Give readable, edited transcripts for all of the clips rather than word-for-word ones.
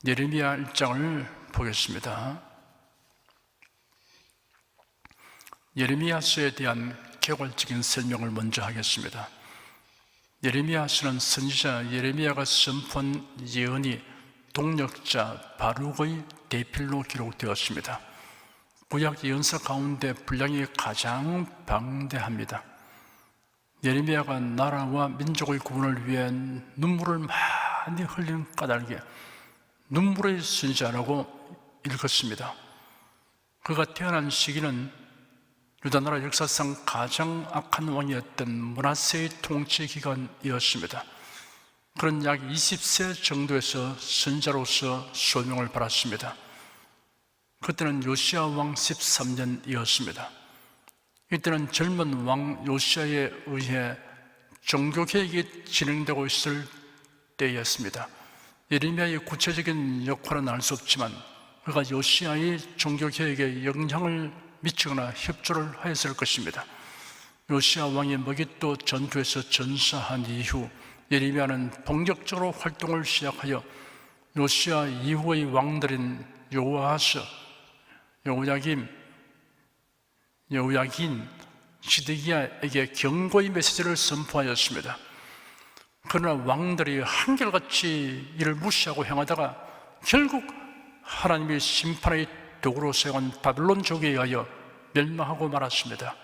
예레미야 1장을 보겠습니다. 예레미야서에 대한 개괄적인 설명을 먼저 하겠습니다. 예레미야서는 선지자 예레미야가 선포한 예언이 동력자 바룩의 대필로 기록되었습니다. 구약 예언서 가운데 분량이 가장 방대합니다. 예레미야가 나라와 민족의 구원을 위해 눈물을 많이 흘린 까닭에 눈물의 선지자라고 읽었습니다. 그가 태어난 시기는 유다나라 역사상 가장 악한 왕이었던 므낫세의 통치 기간이었습니다. 그런 약 20세 정도에서 선지자로서 소명을 받았습니다. 그때는 요시야 왕 13년이었습니다. 이때는 젊은 왕 요시야에 의해 종교개혁이 진행되고 있을 때였습니다. 예레미야의 구체적인 역할은 알 수 없지만 그가 요시야의 종교개혁에 영향을 미치거나 협조를 하였을 것입니다. 요시야 왕이 머깃도 전투에서 전사한 이후 예레미야는 본격적으로 활동을 시작하여 요시야 이후의 왕들인 요아스, 여호야긴, 시드기야에게 경고의 메시지를 선포하였습니다. 그러나 왕들이 한결같이 이를 무시하고 행하다가 결국 하나님의 심판의 도구로 사용한 바벨론족에 의하여 멸망하고 말았습니다.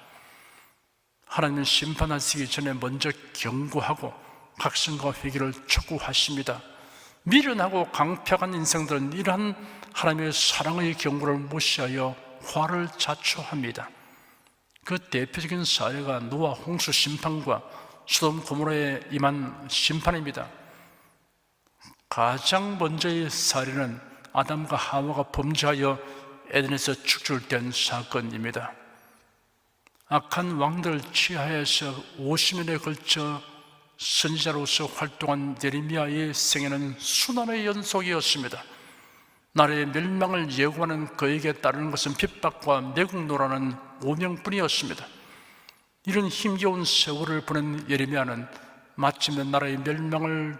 하나님은 심판하시기 전에 먼저 경고하고 각성과 회개를 촉구하십니다. 미련하고 강팍한 인생들은 이러한 하나님의 사랑의 경고를 무시하여 화를 자초합니다. 그 대표적인 사례가 노아 홍수 심판과 소돔 고모라에 임한 심판입니다. 가장 먼저의 사례는 아담과 하와가 범죄하여 에덴에서 축출된 사건입니다. 악한 왕들 치하에서 50년에 걸쳐 선지자로서 활동한 예레미야의 생애는 수난의 연속이었습니다. 나라의 멸망을 예고하는 그에게 따르는 것은 핍박과 매국노라는 오명뿐이었습니다. 이런 힘겨운 세월을 보낸 예레미야는 마침내 나라의 멸망을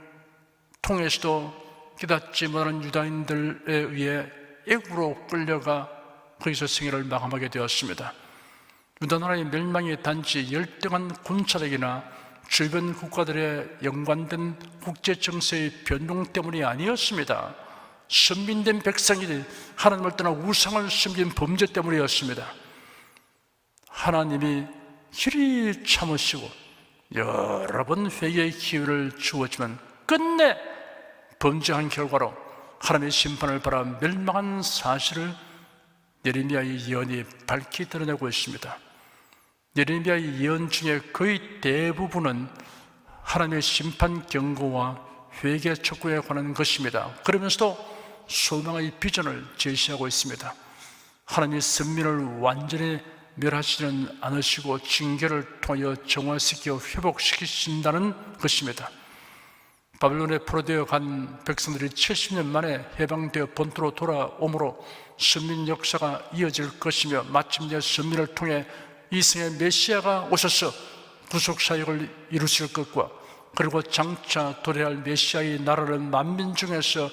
통해서도 깨닫지 못하는 유다인들에 의해 애국으로 끌려가 거기서 생애를 마감하게 되었습니다. 유다 나라의 멸망이 단지 열등한 군사력이나 주변 국가들의 연관된 국제 정세의 변동 때문이 아니었습니다. 선민된 백성이 하나님을 떠나 우상을 섬긴 범죄 때문이었습니다. 하나님이 길이 참으시고 여러 번 회개의 기회를 주었지만 끝내 범죄한 결과로 하나님의 심판을 받아 멸망한 사실을 예레미야의 예언이 밝히 드러내고 있습니다. 예레미야의 예언 중에 거의 대부분은 하나님의 심판 경고와 회개 촉구에 관한 것입니다. 그러면서도 소망의 비전을 제시하고 있습니다. 하나님의 선민을 완전히 멸하시지는 않으시고 징계를 통하여 정화시켜 회복시키신다는 것입니다. 바벨론에 포로되어 간 백성들이 70년 만에 해방되어 본토로 돌아오므로 선민 역사가 이어질 것이며 마침내 선민을 통해 이승의 메시아가 오셔서 구속사역을 이루실 것과 그리고 장차 도래할 메시아의 나라는 만민 중에서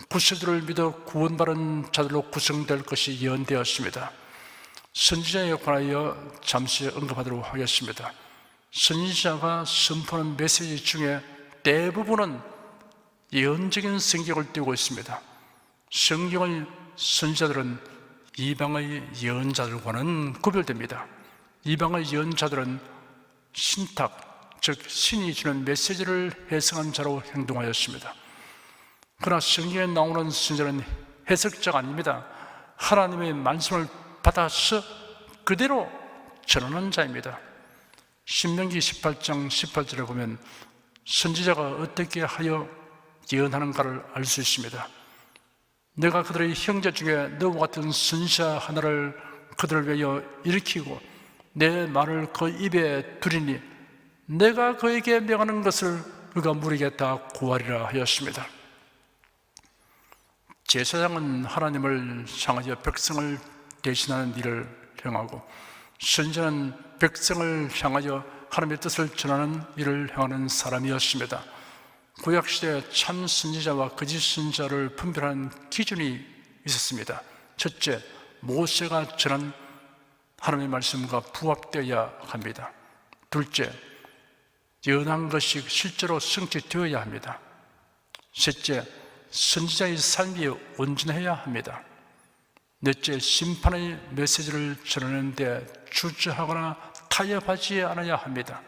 구세주를 믿어 구원받은 자들로 구성될 것이 예언되었습니다. 선지자에 관하여 잠시 언급하도록 하겠습니다. 선지자가 선포하는 메시지 중에 대부분은 예언적인 성격을 띠고 있습니다. 성경의 선지자들은 이방의 예언자들과는 구별됩니다. 이방의 예언자들은 신탁, 즉 신이 주는 메시지를 해석한 자로 행동하였습니다. 그러나 성경에 나오는 선지자는 해석자가 아닙니다. 하나님의 말씀을 받아서 그대로 전하는 자입니다. 신명기 18장 18절에 보면 선지자가 어떻게 하여 예언하는가를 알 수 있습니다. 내가 그들의 형제 중에 너와 같은 선지자 하나를 그들을 위하여 일으키고 내 말을 그 입에 두리니 내가 그에게 명하는 것을 그가 무리에게 다 고하리라 하였습니다. 제사장은 하나님을 향하여 백성을 대신하는 일을 행하고 선지자는 백성을 향하여 하나님의 뜻을 전하는 일을 행하는 사람이었습니다. 구약시대에 참 선지자와 거짓 선지자를 분별하는 기준이 있었습니다. 첫째, 모세가 전한 하나님의 말씀과 부합되어야 합니다. 둘째, 예언한 것이 실제로 성취되어야 합니다. 셋째, 선지자의 삶이 온전해야 합니다. 넷째, 심판의 메시지를 전하는데 주저하거나 타협하지 않아야 합니다.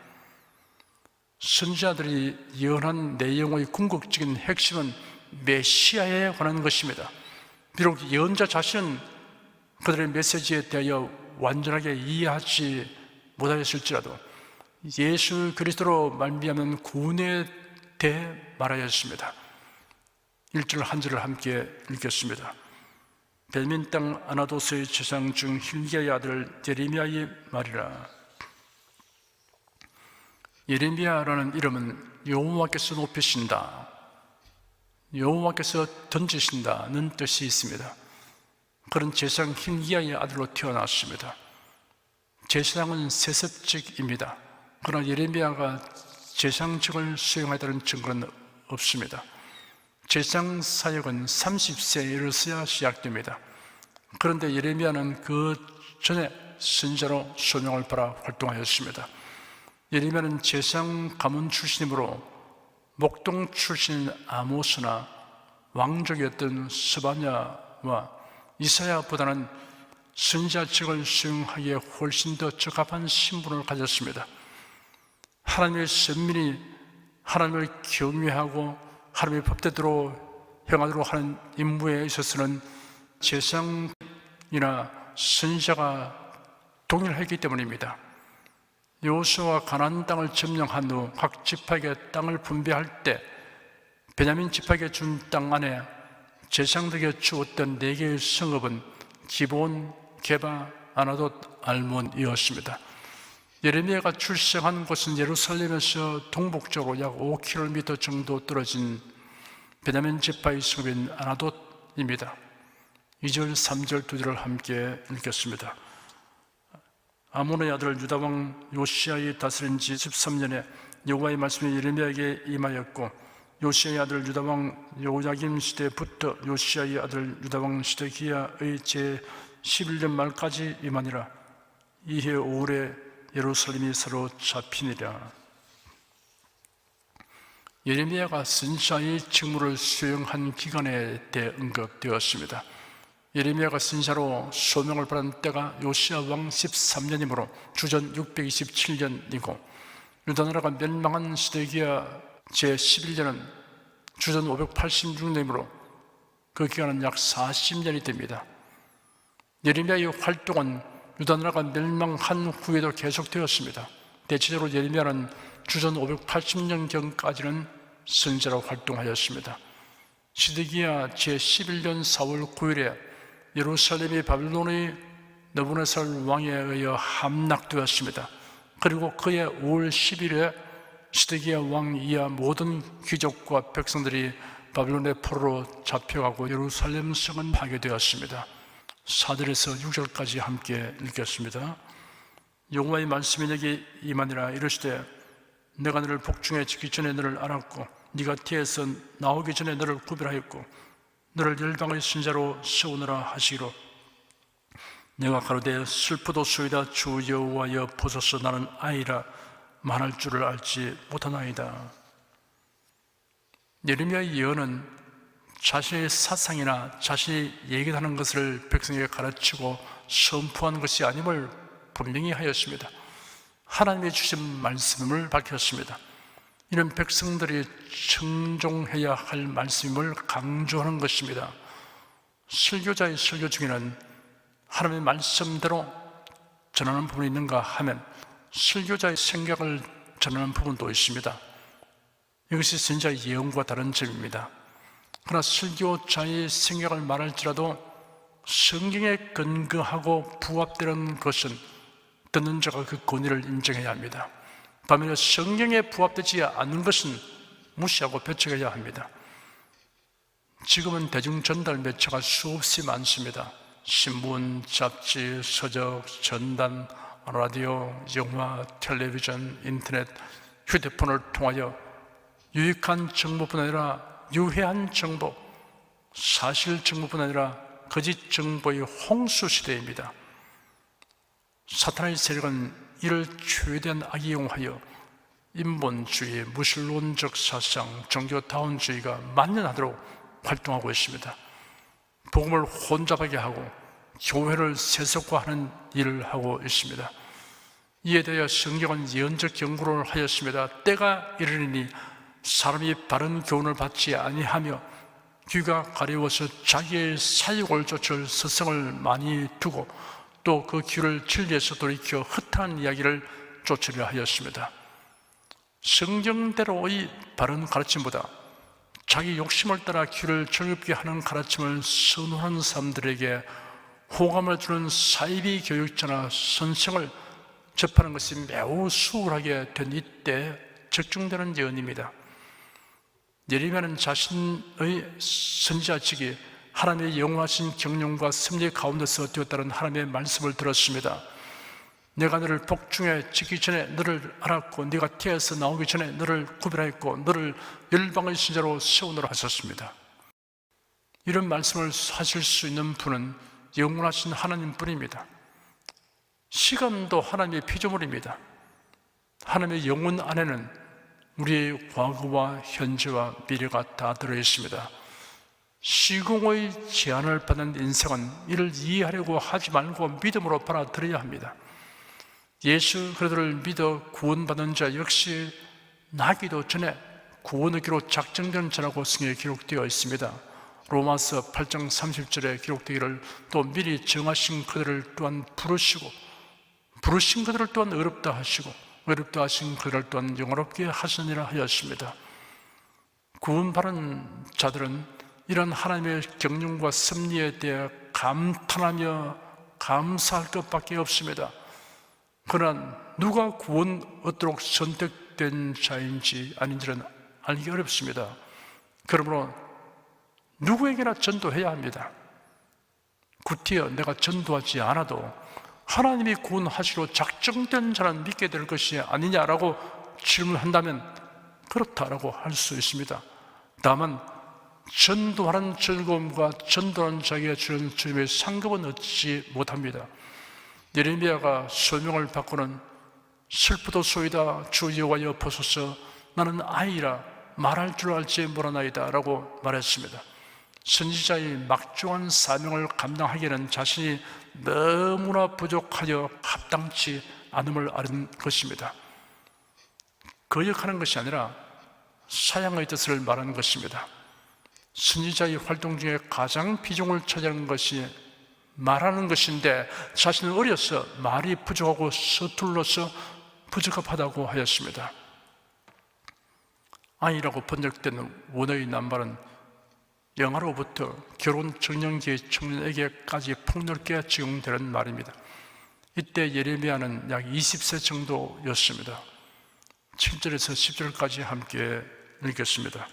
선지자들이 예언한 내용의 궁극적인 핵심은 메시아에 관한 것입니다. 비록 예언자 자신은 그들의 메시지에 대하여 완전하게 이해하지 못하였을지라도 예수 그리스도로 말미암은 구원에 대해 말하였습니다. 1절 한 절을 함께 읽겠습니다. 벨민 땅 아나도스의 제사장 중 hil기야의 아들 예레미야의 말이라. 예레미야라는 이름은 여호와께서 높이신다, 여호와께서 던지신다는 뜻이 있습니다. 그런 제사장 hil기야의 아들로 태어났습니다. 제사장은 세습직입니다. 그러나 예레미야가 제사장직을 수행하다는 증거는 없습니다. 제사장 사역은 30세에 이르러서야 시작됩니다. 그런데 예레미야는 그 전에 선지자로 소명을 받아 활동하였습니다. 예레미야는 제사장 가문 출신이므로 목동 출신인 아모스나 왕족이었던 스바냐와 이사야보다는 선지자직을 수행하기에 훨씬 더 적합한 신분을 가졌습니다. 하나님의 선민이 하나님을 경외하고 하나님의 법대로 행하도록 하는 임무에 있어서는 제사장이나 선지자가 동일하기 때문입니다. 여호수아가 가나안 땅을 점령한 후 각 지파에게 땅을 분배할 때 베냐민 지파에게 준 땅 안에 제사장들에게 주었던 4개의 성읍은 기본, 게바, 아나돗, 알몬이었습니다. 예레미야가 출생한 곳은 예루살렘에서 동북쪽으로 약 5km 정도 떨어진 베냐민 지파의 성읍인 아나돗입니다. 2절, 3절, 2절을 함께 읽겠습니다. 아몬의 아들 유다왕 요시야의 다스린 지 13년에 여호와의 말씀이 예레미야에게 임하였고, 요시야의 아들 유다왕 요야김 시대부터 요시야의 아들 유다왕 시드기야의 제 11년 말까지 임하니라. 이해 5월에 예루살렘이 사로잡히니라. 예레미야가 선지자의 직무를 수행한 기간에 대해 언급되었습니다. 예레미야가 선지자로 소명을 받은 때가 요시야 왕 13년이므로 주전 627년이고, 유다나라가 멸망한 시드기야 제 11년은 주전 586년이므로 그 기간은 약 40년이 됩니다. 예레미야의 활동은 유다나라가 멸망한 후에도 계속되었습니다. 대체적으로 예레미야는 주전 580년경까지는 선지자로 활동하였습니다. 시드기야 제 11년 4월 9일에 예루살렘이 바빌론의 느부갓네살 왕에 의해 함락되었습니다. 그리고 그해 5월 10일에 시드기야 왕 이하 모든 귀족과 백성들이 바빌론의 포로로 잡혀가고 예루살렘 성은 파괴되었습니다. 4절에서 6절까지 함께 읽겠습니다. 여호와의 말씀이 내게 임하니라. 이르시되 내가 너를 복중에 지기 전에 너를 알았고, 네가 태에서 나오기 전에 너를 구별하였고, 너를 열방의 선지자로 세우느라 하시기로. 내가 가로되 슬프도소이다. 주 여호와여 보소서, 나는 아이라 말할 줄을 알지 못하나이다. 예레미야의 예언은 자신의 사상이나 자신이 얘기하는 것을 백성에게 가르치고 선포한 것이 아님을 분명히 하였습니다. 하나님이 주신 말씀을 밝혔습니다. 이는 백성들이 청종해야 할 말씀을 강조하는 것입니다. 설교자의 설교 중에는 하나님의 말씀대로 전하는 부분이 있는가 하면 설교자의 생각을 전하는 부분도 있습니다. 이것이 선지자의 예언과 다른 점입니다. 그러나 설교자의 생각을 말할지라도 성경에 근거하고 부합되는 것은 듣는 자가 그 권위를 인정해야 합니다. 반면에 성경에 부합되지 않는 것은 무시하고 배척해야 합니다. 지금은 대중전달 매체가 수없이 많습니다. 신문, 잡지, 서적, 전단, 라디오, 영화, 텔레비전, 인터넷, 휴대폰을 통하여 유익한 정보뿐 아니라 유해한 정보, 사실 정보뿐 아니라 거짓 정보의 홍수 시대입니다. 사탄의 세력은 이를 최대한 악용하여 인본주의, 무신론적 사상, 종교다운주의가 만연하도록 활동하고 있습니다. 복음을 혼잡하게 하고 교회를 세속화하는 일을 하고 있습니다. 이에 대해 성경은 예언적 경고를 하였습니다. 때가 이르리니 사람이 바른 교훈을 받지 아니하며 귀가 가려워서 자기의 사욕을 쫓을 스승을 많이 두고 또 그 귀를 진리에서 돌이켜 헛한 이야기를 쫓으려 하였습니다. 성경대로의 바른 가르침보다 자기 욕심을 따라 귀를 즐겁게 하는 가르침을 선호하는 사람들에게 호감을 주는 사이비 교육자나 선생을 접하는 것이 매우 수월하게 된 이때 적중되는 예언입니다. 예레미야는 자신의 선지자직이 하나님의 영원하신 경륜과 섭리 가운데서 되었다는 하나님의 말씀을 들었습니다. 내가 너를 복중에 지기 전에 너를 알았고 네가 태어서 나오기 전에 너를 구별하였고 너를 열방의 신자로 세우노라 하셨습니다. 이런 말씀을 하실 수 있는 분은 영원하신 하나님뿐입니다. 시간도 하나님의 피조물입니다. 하나님의 영혼 안에는 우리의 과거와 현재와 미래가 다 들어있습니다. 시공의 제한을 받는 인생은 이를 이해하려고 하지 말고 믿음으로 받아들여야 합니다. 예수 그리스도를 믿어 구원받은 자 역시 나기도 전에 구원의 기로 작정된 자라고 성경에 기록되어 있습니다. 로마서 8장 30절에 기록되기를 또 미리 정하신 그들을 또한 부르시고 부르신 그들을 또한 어렵다 하시고 어렵다 하신 그들을 또한 영화롭게 하시니라 하였습니다. 구원받은 자들은 이런 하나님의 경륜과 섭리에 대해 감탄하며 감사할 것밖에 없습니다. 그러나 누가 구원 얻도록 선택된 자인지 아닌지는 알기 어렵습니다. 그러므로 누구에게나 전도해야 합니다. 구티여 내가 전도하지 않아도 하나님이 구원하시러 작정된 자는 믿게 될 것이 아니냐라고 질문한다면 그렇다라고 할 수 있습니다. 다만 전도하는 즐거움과 전도하는 자에게 주는 주님의 상급은 얻지 못합니다. 예레미야가 설명을 받고는 슬프도소이다 주 여호와여 보소서 나는 아이라 말할 줄 알지 못하나이다 라고 말했습니다. 선지자의 막중한 사명을 감당하기에는 자신이 너무나 부족하여 합당치 않음을 아는 것입니다. 거역하는 것이 아니라 사양의 뜻을 말하는 것입니다. 선지자의 활동 중에 가장 비중을 차지하는 것이 말하는 것인데 자신은 어려서 말이 부족하고 서툴러서 부적합하다고 하였습니다. 아이라고 번역된 원어의 낱말은 영아로부터 결혼 적령기의 청년에게까지 폭넓게 적용되는 말입니다. 이때 예레미야는 약 20세 정도였습니다. 7절에서 10절까지 함께 읽겠습니다.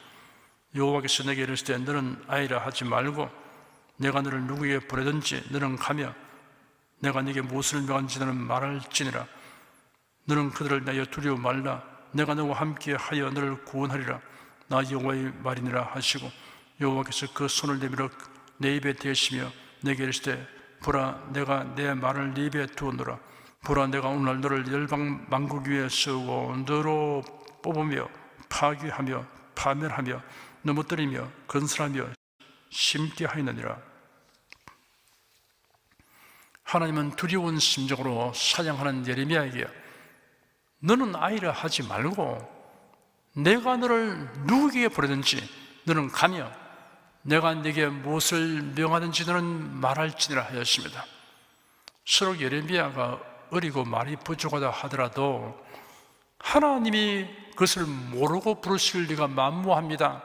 여호와께서 내게 이르시되 너는 아이라 하지 말고 내가 너를 누구에게 보내든지 너는 가며 내가 네게 무엇을 명한지 너는 말할지니라. 너는 그들을 내어 두려워 말라. 내가 너와 함께 하여 너를 구원하리라. 나 여호와의 말이니라 하시고 여호와께서 그 손을 내밀어 내 입에 대시며 내게 이르시되 보라 내가 내 말을 네 입에 두었노라. 보라 내가 오늘날 너를 열방 만국 위에 세우고 너로 뽑으며 파괴하며 파멸하며 넘어뜨리며 건설하며 심게 하였느니라. 하나님은 두려운 심정으로 사냥하는 예레미야에게 너는 아이라 하지 말고 내가 너를 누구에게 보내든지 너는 가며 내가 네게 무엇을 명하든지 너는 말할지니라 하였습니다. 서로 예레미야가 어리고 말이 부족하다 하더라도 하나님이 그것을 모르고 부르실 리가 만무합니다.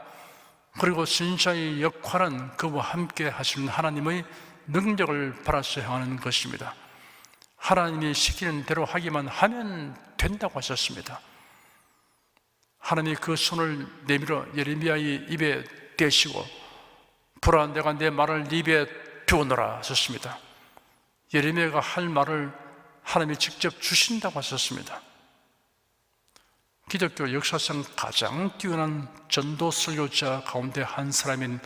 그리고 선지자의 역할은 그와 함께 하시는 하나님의 능력을 바라서 행하는 것입니다. 하나님이 시키는 대로 하기만 하면 된다고 하셨습니다. 하나님이 그 손을 내밀어 예레미야의 입에 대시고 보라 내가 내 말을 네 입에 두어놓으라 하셨습니다. 예레미야가 할 말을 하나님이 직접 주신다고 하셨습니다. 기독교 역사상 가장 뛰어난 전도 설교자 가운데 한 사람인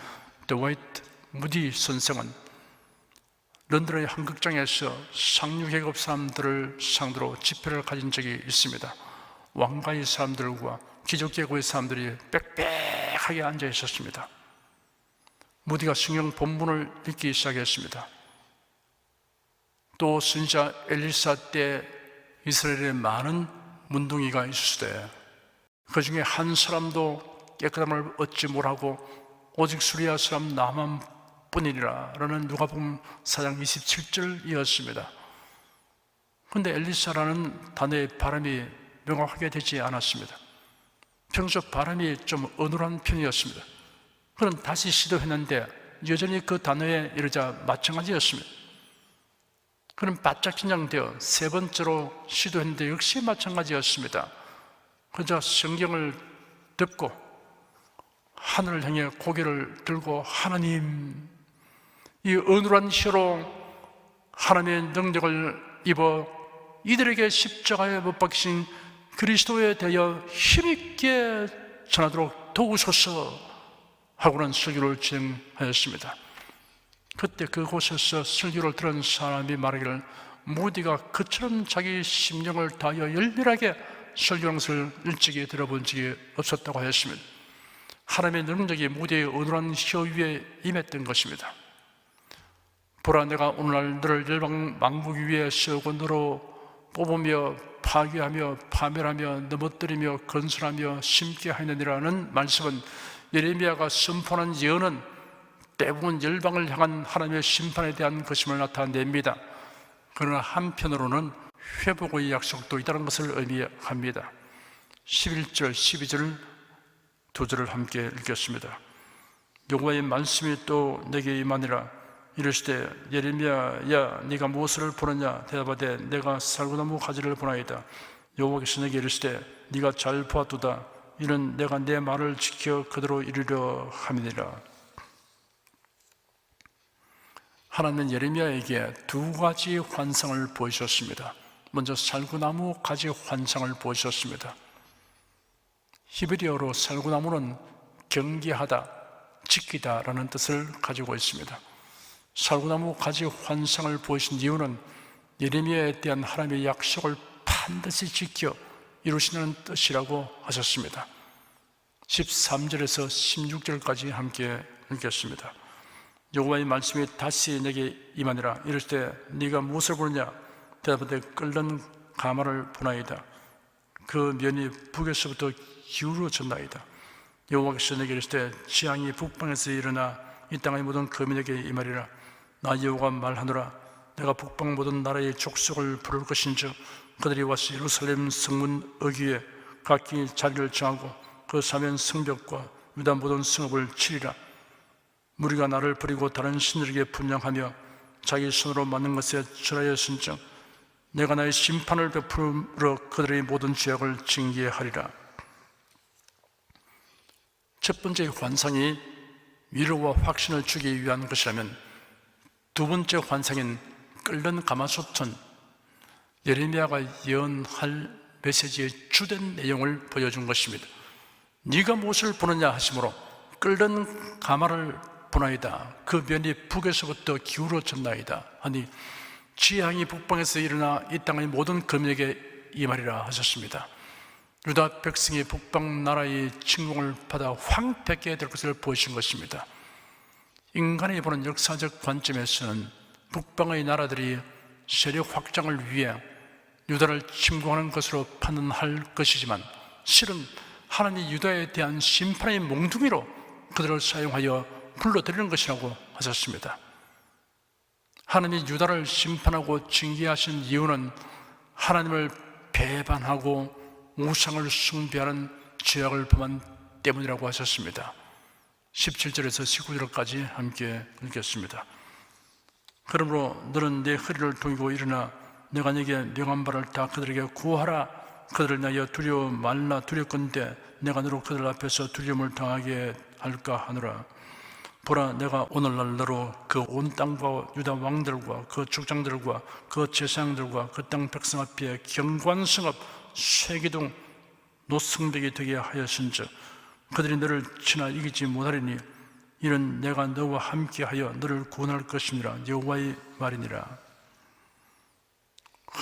드와이트 무디 선생은 런던의 한 극장에서 상류계급 사람들을 상대로 집회를 가진 적이 있습니다. 왕가의 사람들과 귀족계급의 사람들이 빽빽하게 앉아 있었습니다. 무디가 성경 본문을 읽기 시작했습니다. 또 선지자 엘리사 때 이스라엘에 많은 문둥이가 있으되 그 중에 한 사람도 깨끗함을 얻지 못하고 오직 수리아 사람 나만 뿐이라 라는 누가복음 4장 27절이었습니다. 그런데 엘리사라는 단어의 발음이 명확하게 되지 않았습니다. 평소 발음이 좀 어눌한 편이었습니다. 그는 다시 시도했는데 여전히 그 단어에 이르자 마찬가지였습니다. 그는 바짝 긴장되어 세 번째로 시도했는데 역시 마찬가지였습니다. 그저 성경을 듣고 하늘을 향해 고개를 들고 하나님, 이 어눌한 혀로 하나님의 능력을 입어 이들에게 십자가에 못 박히신 그리스도에 대하여 힘있게 전하도록 도우소서 하고는 설교를 진행하였습니다. 그때 그곳에서 설교를 들은 사람이 말하기를 무디가 그처럼 자기 심령을 다하여 열렬하게 설교하는 것을 일찍이 들어본 적이 없었다고 하였습니다. 하나님의 능력이 무디의 어눌한 혀 위에 임했던 것입니다. 보라, 내가 오늘날 너를 열방 만국 위에 세우고 너로 뽑으며 파괴하며 파멸하며 넘어뜨리며 건설하며 심게 하느니라는 말씀은 예레미야가 선포하는 예언은 대부분 열방을 향한 하나님의 심판에 대한 것임을 나타냅니다. 그러나 한편으로는 회복의 약속도 있다는 것을 의미합니다. 11절, 12절 두 절을 함께 읽겠습니다. 여호와의 말씀이 또 내게 임하니라. 이르시되 예레미야야, 네가 무엇을 보느냐? 대답하되 내가 살구나무 가지를 보나이다. 여호와께서 내게 이르시되 네가 잘 보았도다. 이는 내가 내 말을 지켜 그대로 이루려 함이니라. 하나님은 예레미야에게 두 가지 환상을 보이셨습니다. 먼저 살구나무 가지 환상을 보이셨습니다. 히브리어로 살구나무는 경계하다, 지키다 라는 뜻을 가지고 있습니다. 살구나무 가지 환상을 보이신 이유는 예레미야에 대한 하나님의 약속을 반드시 지켜 이루시는 뜻이라고 하셨습니다. 13절에서 16절까지 함께 읽겠습니다. 여호와의 말씀이 다시 내게 임하니라. 이럴 때 네가 무엇을 보느냐? 대답하되 끓는 가마를 보나이다. 그 면이 북에서부터 기울어졌나이다. 여호와께서 내게 이르시되 재앙이 북방에서 일어나 이 땅의 모든 거민에게 임하리라. 나 여호와가 말하노라. 내가 북방 모든 나라의 족속을 부를 것인즉 그들이 와서 예루살렘 성문 어귀에 각기 자리를 정하고 그 사면 성벽과 유다 모든 성읍을 치리라. 무리가 나를 버리고 다른 신들에게 분양하며 자기 손으로 만든 것에 절하였은즉 내가 나의 심판을 베풀어 그들의 모든 죄악을 징계하리라. 첫 번째 환상이 위로와 확신을 주기 위한 것이라면 두 번째 환상인 끓는 가마솥은 예레미야가 예언할 메시지의 주된 내용을 보여준 것입니다. 네가 무엇을 보느냐 하시므로 끓는 가마를 보나이다. 그 면이 북에서부터 기울어졌나이다 하니 재앙이 북방에서 일어나 이 땅의 모든 거민에게 임하리라 하셨습니다. 유다 백성이 북방 나라의 침공을 받아 황폐하게 될 것을 보이신 것입니다. 인간이 보는 역사적 관점에서는 북방의 나라들이 세력 확장을 위해 유다를 침공하는 것으로 판단할 것이지만 실은 하나님이 유다에 대한 심판의 몽둥이로 그들을 사용하여 불러들이는 것이라고 하셨습니다. 하나님이 유다를 심판하고 징계하신 이유는 하나님을 배반하고 우상을 숭배하는 죄악을 범한 때문이라고 하셨습니다. 17절에서 19절까지 함께 읽겠습니다. 그러므로 너는 내 허리를 동이고 일어나 내가 네게 명한 바를 다 그들에게 구하라. 그들을 위하여 두려워 말라. 두렵건대 내가 너로 그들 앞에서 두려움을 당하게 할까 하노라. 보라, 내가 오늘날 너로 그 온 땅과 유다 왕들과 그 족장들과 그 제사장들과 그 땅 백성 앞에 경관성업 쇠기둥 노승백이 되게 하였은즉 그들이 너를 치나 이기지 못하리니 이는 내가 너와 함께하여 너를 구원할 것이니라. 여호와의 말이니라.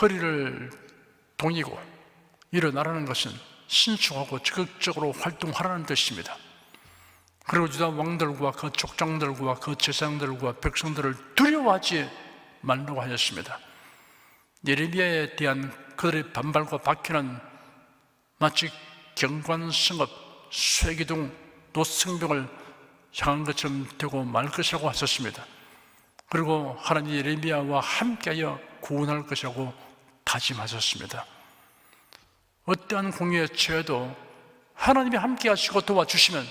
허리를 동이고 일어나라는 것은 신중하고 적극적으로 활동하라는 뜻입니다. 그리고 유다 왕들과 그 족장들과 그 제사장들과 백성들을 두려워하지 말라고 하였습니다. 예레미야에 대한 그들의 반발과 박해는 마치 경관성업, 쇠기둥, 노승병을 향한 것처럼 되고 말 것이라고 하셨습니다. 그리고 하나님 예레미야와 함께하여 구원할 것이라고 다짐하셨습니다. 어떠한 공의에 처해도 하나님이 함께하시고 도와주시면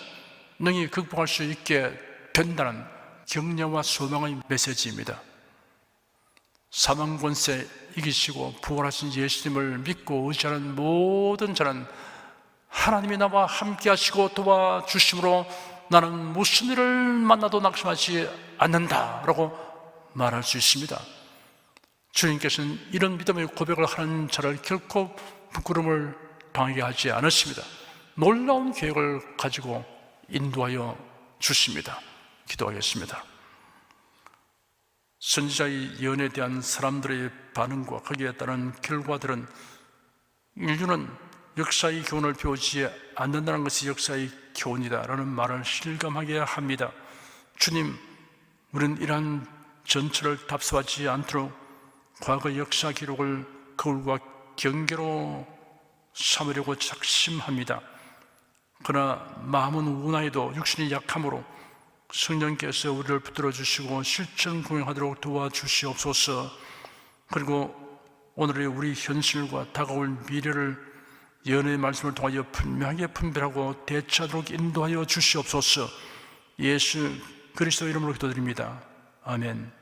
능히 극복할 수 있게 된다는 격려와 소망의 메시지입니다. 사망 권세 이기시고 부활하신 예수님을 믿고 의지하는 모든 자는 하나님이 나와 함께 하시고 도와주심으로 나는 무슨 일을 만나도 낙심하지 않는다라고 말할 수 있습니다. 주님께서는 이런 믿음의 고백을 하는 자를 결코 부끄러움을 당하게 하지 않으십니다. 놀라운 계획을 가지고 인도하여 주십니다. 기도하겠습니다. 선지자의 예언에 대한 사람들의 반응과 거기에 따른 결과들은 인류는 역사의 교훈을 배우지 않는다는 것이 역사의 교훈이다라는 말을 실감하게 합니다. 주님, 우리는 이러한 전철을 답습하지 않도록 과거 역사 기록을 거울과 경계로 삼으려고 작심합니다. 그러나 마음은 우나이도 육신이 약함으로 성령께서 우리를 붙들어 주시고 실천 공행하도록 도와주시옵소서. 그리고 오늘의 우리 현실과 다가올 미래를 예언의 말씀을 통하여 분명하게 분별하고 대처하도록 인도하여 주시옵소서. 예수 그리스도 이름으로 기도드립니다. 아멘.